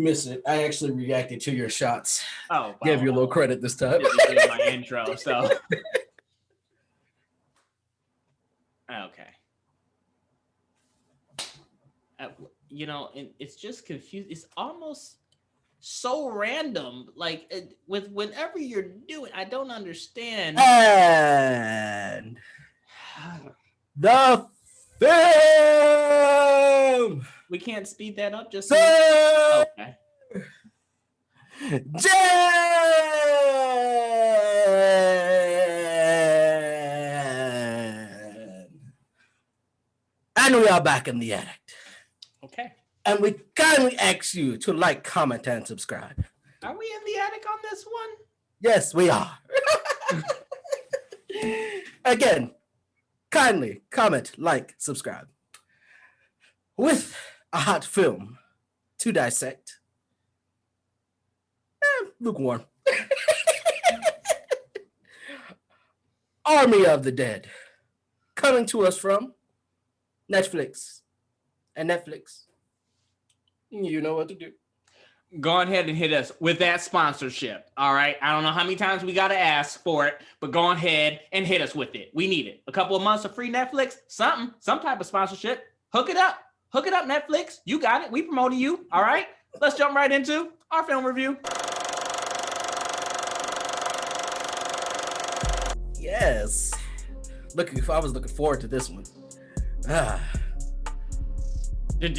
You missed it. I actually reacted to your shots. Oh, Gave you a little credit this time. This is my intro, so okay. You know, and it's just confused. It's almost so random. Like with whenever you're doing, I don't understand. And the film. We can't speed that up. Just so okay. And we are back in the attic. Okay. And we kindly ask you to like, comment, and subscribe. Are we in the attic on this one? Yes, we are. Again, kindly comment, like, subscribe. With a hot film to dissect. Lukewarm. Army of the Dead. Coming to us from Netflix. And Netflix, you know what to do. Go ahead and hit us with that sponsorship. All right. I don't know how many times we got to ask for it, but go ahead and hit us with it. We need it. A couple of months of free Netflix, some type of sponsorship. Hook it up. Hook it up, Netflix. You got it. We promoted you. All right. Let's jump right into our film review. Yes. I was looking forward to this one.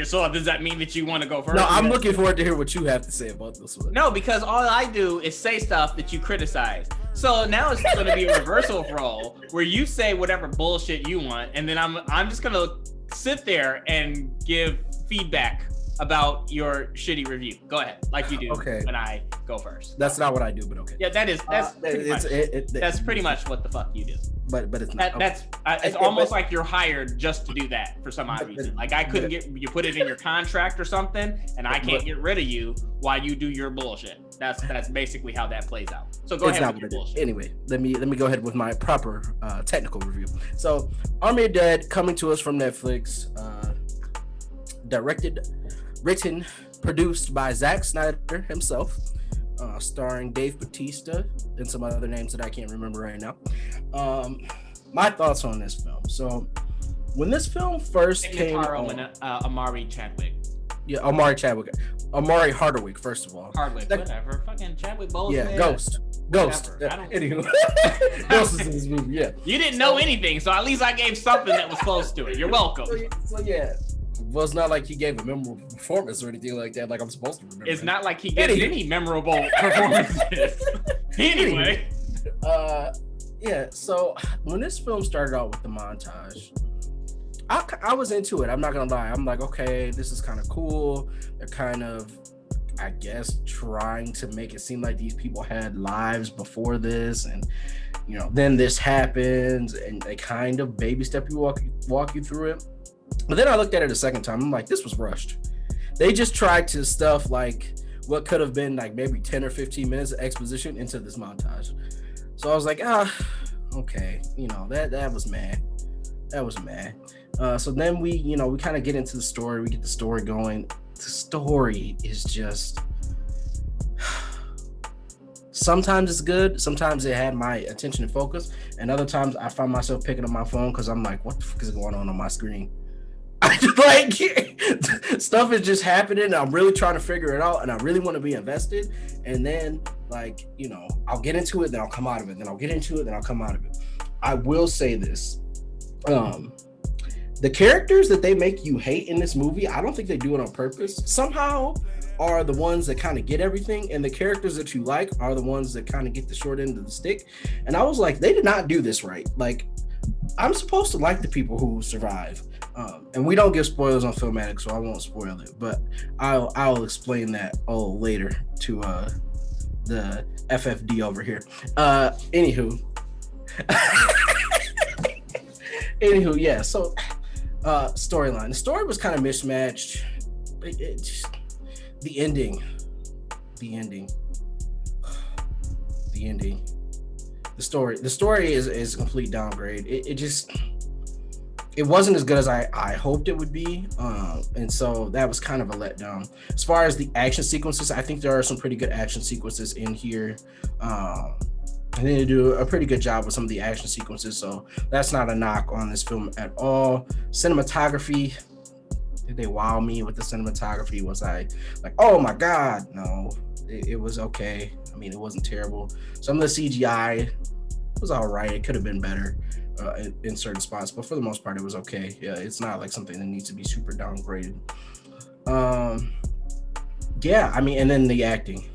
So does that mean that you want to go first? No, I'm looking forward to hear what you have to say about this one. No, because all I do is say stuff that you criticize. So now it's going to be a reversal role where you say whatever bullshit you want, and then I'm just going to sit there and give feedback about your shitty review. Go ahead, like you do when I go first. That's not what I do, but okay. Yeah, that's pretty much what the fuck you do. But it's not. It's almost like you're hired just to do that for some odd reason. Like I couldn't you put it in your contract or something, and I can't get rid of you while you do your bullshit. That's basically how that plays out. So go ahead with your bullshit. Anyway, let me go ahead with my proper technical review. So, Army of Dead coming to us from Netflix, directed, written, produced by Zack Snyder himself. Starring Dave Bautista and some other names that I can't remember right now. My thoughts on this film. So, when this film first came out, Amari Chadwick. Yeah, Amari Chadwick. Amari Hardwick, first of all. Hardwick, whatever. Fucking Chadwick Boseman. Yeah, Ghost. Anywho, Ghost is in this movie. Yeah. You didn't know anything, so at least I gave something that was close to it. You're welcome. So yeah. Well, it's not like he gave a memorable performance or anything like that, like I'm supposed to remember. It's not like he gave any memorable performances. Anyway. Yeah, so when this film started out with the montage, I was into it. I'm not going to lie. I'm like, okay, this is kind of cool. They're kind of, I guess, trying to make it seem like these people had lives before this. And, you know, then this happens and they kind of baby step you, walk you through it. But then I looked at it a second time. I'm like, this was rushed. They just tried to stuff like what could have been like maybe 10 or 15 minutes of exposition into this montage. So I was like, okay, you know, that was mad. That was mad. So then we kind of get into the story. We get the story going. The story is just, sometimes it's good. Sometimes it had my attention and focus. And other times I find myself picking up my phone because I'm like, what the fuck is going on my screen? I just like stuff is just happening and I'm really trying to figure it out and I really want to be invested. And then like, you know, I'll get into it, then I'll come out of it. Then I'll get into it, then I'll come out of it. I will say this. The characters that they make you hate in this movie, I don't think they do it on purpose. Somehow are the ones that kind of get everything, and the characters that you like are the ones that kind of get the short end of the stick. And I was like, they did not do this right. Like, I'm supposed to like the people who survive. And we don't give spoilers on Filmatic, so I won't spoil it, but I'll explain that later to the FFD over here. Anywho, yeah. So storyline. The story was kind of mismatched. The ending. The story is a complete downgrade. it wasn't as good as I hoped it would be, and so that was kind of a letdown. As far as the action sequences, I think there are some pretty good action sequences in here. And they do a pretty good job with some of the action sequences, so that's not a knock on this film at all. Cinematography, did they wow me with the cinematography? Was I like, oh my god? No, it was okay. I mean, it wasn't terrible. Some of the CGI was all right. It could have been better in certain spots, but for the most part, it was okay. Yeah, it's not like something that needs to be super downgraded. Yeah, I mean, and then the acting.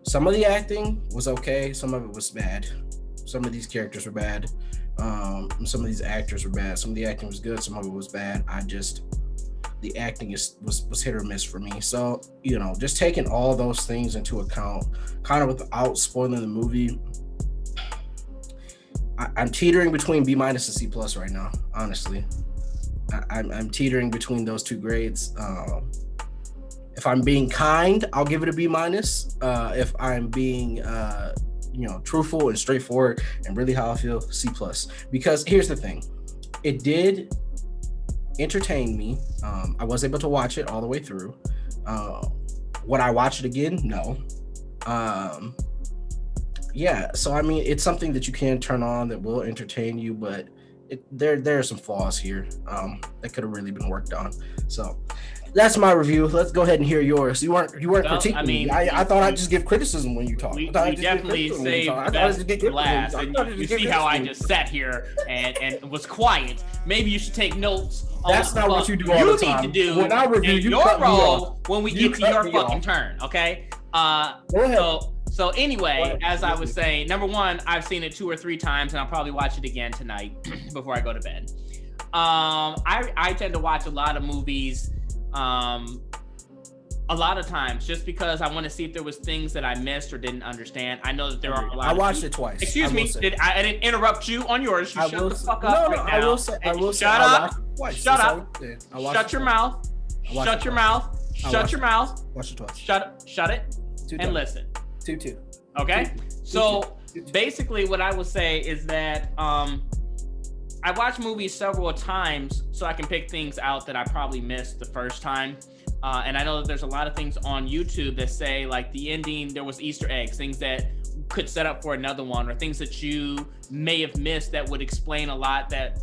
Some of the acting was okay. Some of it was bad. Some of these characters were bad. Some of these actors were bad. Some of the acting was good. Some of it was bad. The acting was hit or miss for me. So, you know, just taking all those things into account, kind of without spoiling the movie, I'm teetering between B- and C+ right now. Honestly, I'm teetering between those two grades. If I'm being kind, I'll give it a B-. If I'm being, truthful and straightforward and really how I feel, C+. Because here's the thing, it did entertain me. I was able to watch it all the way through. Would I watch it again? No. Yeah, so I mean, it's something that you can turn on that will entertain you, but there are some flaws here that could have really been worked on. So that's my review. Let's go ahead and hear yours. You weren't critiquing. I mean, I thought I'd just give criticism when you talk. We definitely saved the best for last. You see how I just sat here and was quiet. Maybe you should take notes. That's not what you do all the time. You need to do when I review your role when we get to your fucking turn. Okay. Go ahead. So anyway, as I was saying, number one, I've seen it 2 or 3 times, and I'll probably watch it again tonight before I go to bed. I tend to watch a lot of movies, a lot of times, just because I want to see if there was things that I missed or didn't understand. I know that there are a lot. I watched it twice. Excuse me, I didn't interrupt you on yours. You shut the fuck up right now. I will say. Shut up. Shut up. Shut your mouth. Shut your mouth. Shut your mouth. Watch it twice. Shut it. And listen. 2-2. Okay. So basically what I would say is that I watch movies several times so I can pick things out that I probably missed the first time. And I know that there's a lot of things on YouTube that say, like, the ending, there was Easter eggs, things that could set up for another one, or things that you may have missed that would explain a lot that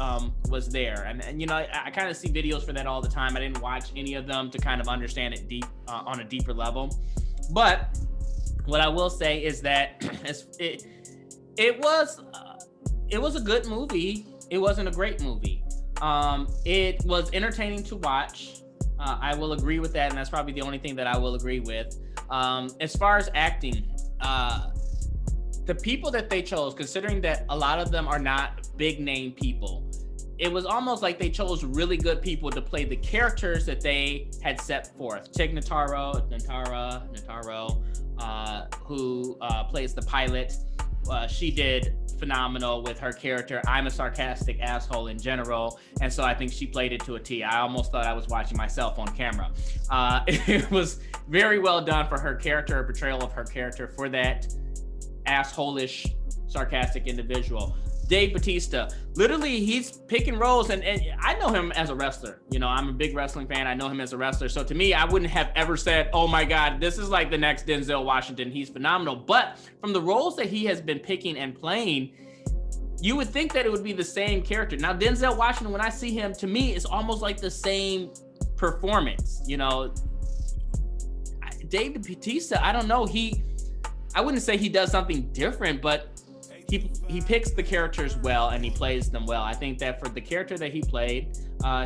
was there. And you know, I kind of see videos for that all the time. I didn't watch any of them to kind of understand it deep on a deeper level. But what I will say is that it was a good movie. It wasn't a great movie. It was entertaining to watch. I will agree with that, and that's probably the only thing that I will agree with. As far as acting, the people that they chose, considering that a lot of them are not big name people, it was almost like they chose really good people to play the characters that they had set forth. Tig Notaro, who plays the pilot, she did phenomenal with her character. I'm a sarcastic asshole in general, and so I think she played it to a T. I almost thought I was watching myself on camera. It was very well done for her character, her portrayal of her character for that asshole-ish, sarcastic individual. Dave Bautista, literally, he's picking roles, and I know him as a wrestler. You know, I'm a big wrestling fan. I know him as a wrestler. So to me, I wouldn't have ever said, oh my God, this is like the next Denzel Washington. He's phenomenal. But from the roles that he has been picking and playing, you would think that it would be the same character. Now, Denzel Washington, when I see him, to me, it's almost like the same performance. You know, Dave Bautista, I don't know. I wouldn't say he does something different, but he picks the characters well and he plays them well. I think that for the character that he played,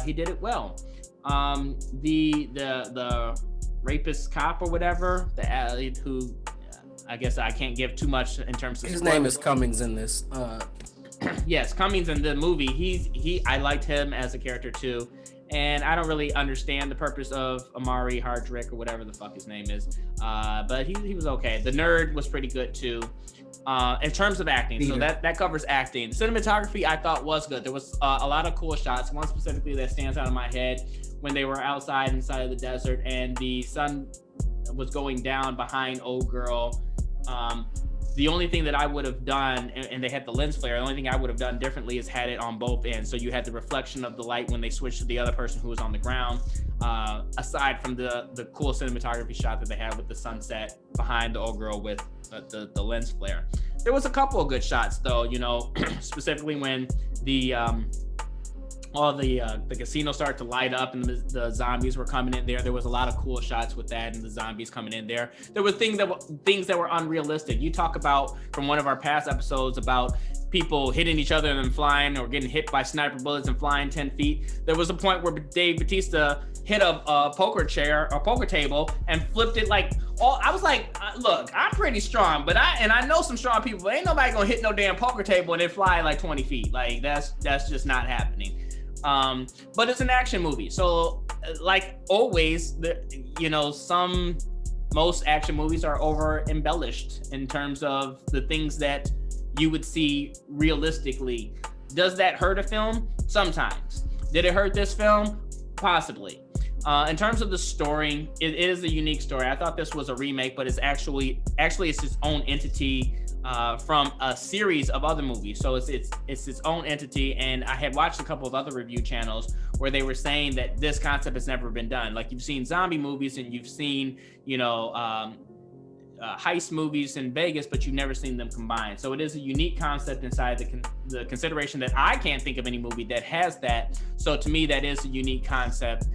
he did it well. The rapist cop or whatever, who I guess I can't give too much in terms of. His name is Cummings in this. Yes, Cummings in the movie. I liked him as a character too. And I don't really understand the purpose of Amari Hardrick or whatever the fuck his name is. But he was okay. The nerd was pretty good too. In terms of acting, so that covers acting. Cinematography, I thought was good. There was a lot of cool shots. One specifically that stands out in my head when they were inside of the desert and the sun was going down behind old girl. The only thing that I would have done, and they had the lens flare, the only thing I would have done differently is had it on both ends. So you had the reflection of the light when they switched to the other person who was on the ground, aside from the cool cinematography shot that they had with the sunset behind the old girl with the lens flare. There was a couple of good shots though, you know, specifically when the casino started to light up and the zombies were coming in there. There was a lot of cool shots with that and the zombies coming in there. There were things that were unrealistic. You talk about from one of our past episodes about people hitting each other and then flying, or getting hit by sniper bullets and flying 10 feet. There was a point where Dave Bautista hit a poker table and flipped it like all. I was like, look, I'm pretty strong, but I know some strong people, but ain't nobody gonna hit no damn poker table and then fly like 20 feet. Like that's just not happening. But it's an action movie, so like always, most action movies are over embellished in terms of the things that you would see realistically. Does that hurt a film? Sometimes. Did it hurt this film? Possibly. In terms of the story, it is a unique story. I thought this was a remake, but it's actually it's its own entity from a series of other movies. So it's its own entity. And I had watched a couple of other review channels where they were saying that this concept has never been done. Like you've seen zombie movies and you've seen, heist movies in Vegas, but you've never seen them combined. So it is a unique concept inside the consideration that I can't think of any movie that has that. So to me, that is a unique concept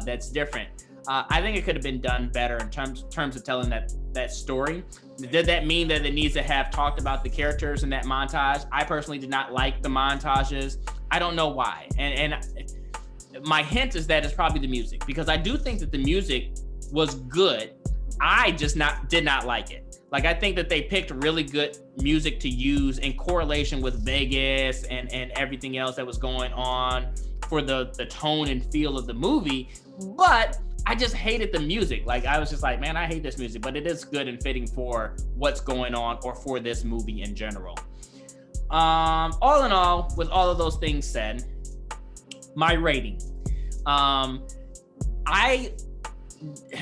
that's different. I think it could have been done better in terms of telling that story. Did that mean that it needs to have talked about the characters in that montage? I personally did not like the montages. I don't know why. And my hint is that it's probably the music, because I do think that the music was good. I just did not like it. Like, I think that they picked really good music to use in correlation with Vegas and everything else that was going on for the tone and feel of the movie. But I just hated the music. Like, I was just like, man, I hate this music, but it is good and fitting for what's going on or for this movie in general. All in all, with all of those things said, my rating. I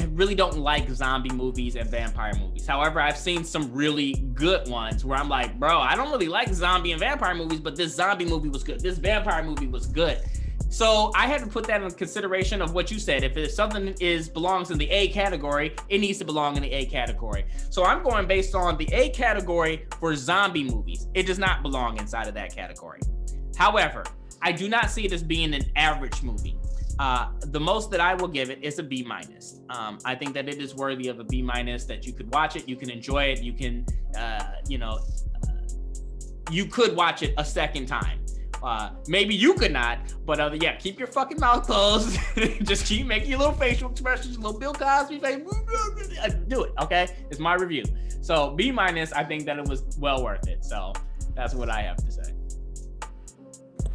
really don't like zombie movies and vampire movies. However, I've seen some really good ones where I'm like, bro, I don't really like zombie and vampire movies, but this zombie movie was good. This vampire movie was good. So I had to put that in consideration of what you said. If something belongs in the A category, it needs to belong in the A category. So I'm going based on the A category for zombie movies. It does not belong inside of that category. However, I do not see it as being an average movie. The most that I will give it is a B-. I think that it is worthy of a B-, that you could watch it, you can enjoy it, you can, you could watch it a second time. Maybe you could not, but yeah, keep your fucking mouth closed. Just keep making your little facial expressions, little Bill Cosby face. Do it, okay? It's my review. So B-, I think that it was well worth it. So that's what I have to say.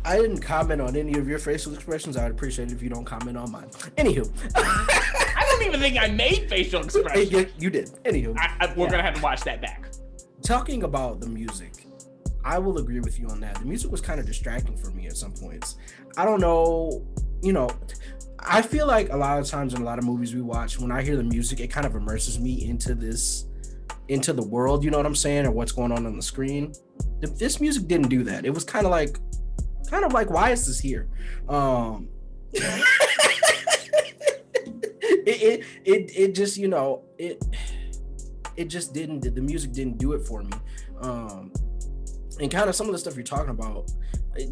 I didn't comment on any of your facial expressions. I would appreciate it if you don't comment on mine. Anywho. I don't even think I made facial expressions. You did. Anywho. We're going to have to watch that back. Talking about the music, I will agree with you on that. The music was kind of distracting for me at some points. I don't know, I feel like a lot of times in a lot of movies we watch, when I hear the music, it kind of immerses me into the world, you know what I'm saying, or what's going on the screen. This music didn't do that. It was kind of like, why is this here? It just, it just didn't, the music didn't do it for me. And kind of some of the stuff you're talking about,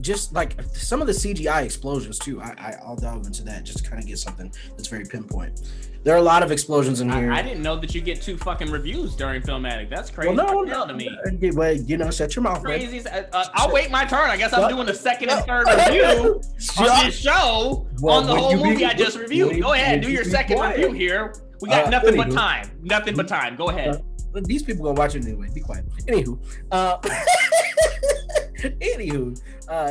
just like some of the CGI explosions too. I'll delve into that just to kind of get something that's very pinpoint. There are a lot of explosions in here. I didn't know that you get 2 fucking reviews during Filmatic. That's crazy. Well, no, to me. Well, shut your mouth. Crazy. I'll wait my turn. I guess I'm doing the second and third review on this show on the whole movie I just reviewed. Go ahead, do your second review here. We got nothing but time. Nothing but time. Go ahead. These people gonna watch it anyway. Be quiet. Anywho,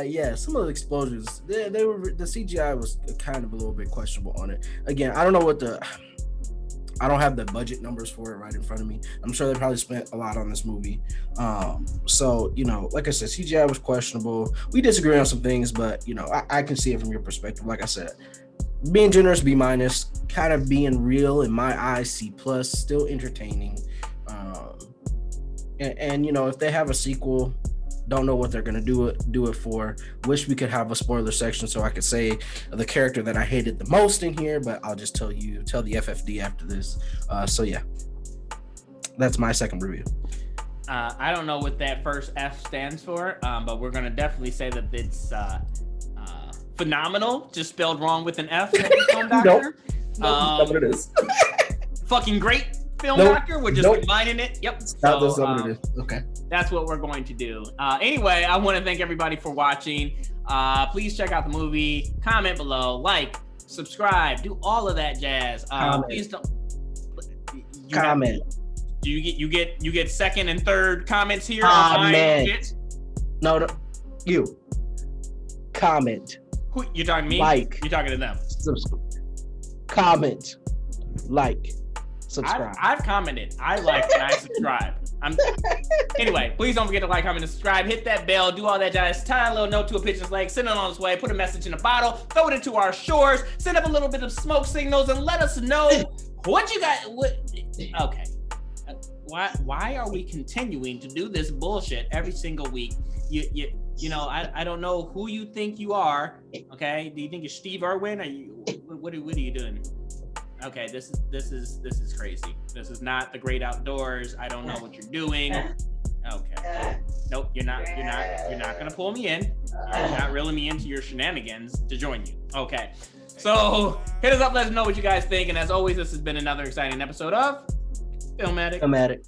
yeah, some of the explosions, they were, the CGI was kind of a little bit questionable on it. Again, I don't know I don't have the budget numbers for it right in front of me. I'm sure they probably spent a lot on this movie. So, like I said, CGI was questionable. We disagree on some things, but, I can see it from your perspective. Like I said, being generous, B-, kind of being real in my eyes, C+, still entertaining. and you know, if they have a sequel, don't know what they're gonna do it for. Wish we could have a spoiler section so I could say the character that I hated the most in here, but I'll just tell the FFD after this. So yeah, that's my second review. I don't know what that first F stands for, but we're gonna definitely say that it's phenomenal, just spelled wrong with an F. Film Doctor. Nope, what it is. Fucking great Film Doctor. We're just combining it. Yep. That's what it is. Okay. That's what we're going to do. Anyway, I want to thank everybody for watching. Please check out the movie. Comment below. Like, subscribe. Do all of that jazz. Please don't. Comment. You get second and third comments here. Comment. No, you. Comment. Who you talking to me? Like. You're talking to them. Comment. Like. Subscribe. I've commented. I like and I subscribe. Anyway, please don't forget to like, comment, and subscribe. Hit that bell. Do all that jazz. Tie a little note to a pigeon's leg. Send it on its way. Put a message in a bottle. Throw it into our shores. Send up a little bit of smoke signals and let us know what you got. Okay. Why are we continuing to do this bullshit every single week? You know, I don't know who you think you are. Okay, do you think it's Steve Irwin? Are you what are you doing? Okay, this is crazy. This is not the great outdoors. I don't know what you're doing. Okay, nope, you're not gonna pull me in. You're not reeling me into your shenanigans to join you. Okay, so hit us up. Let us know what you guys think. And as always, this has been another exciting episode of Filmatic.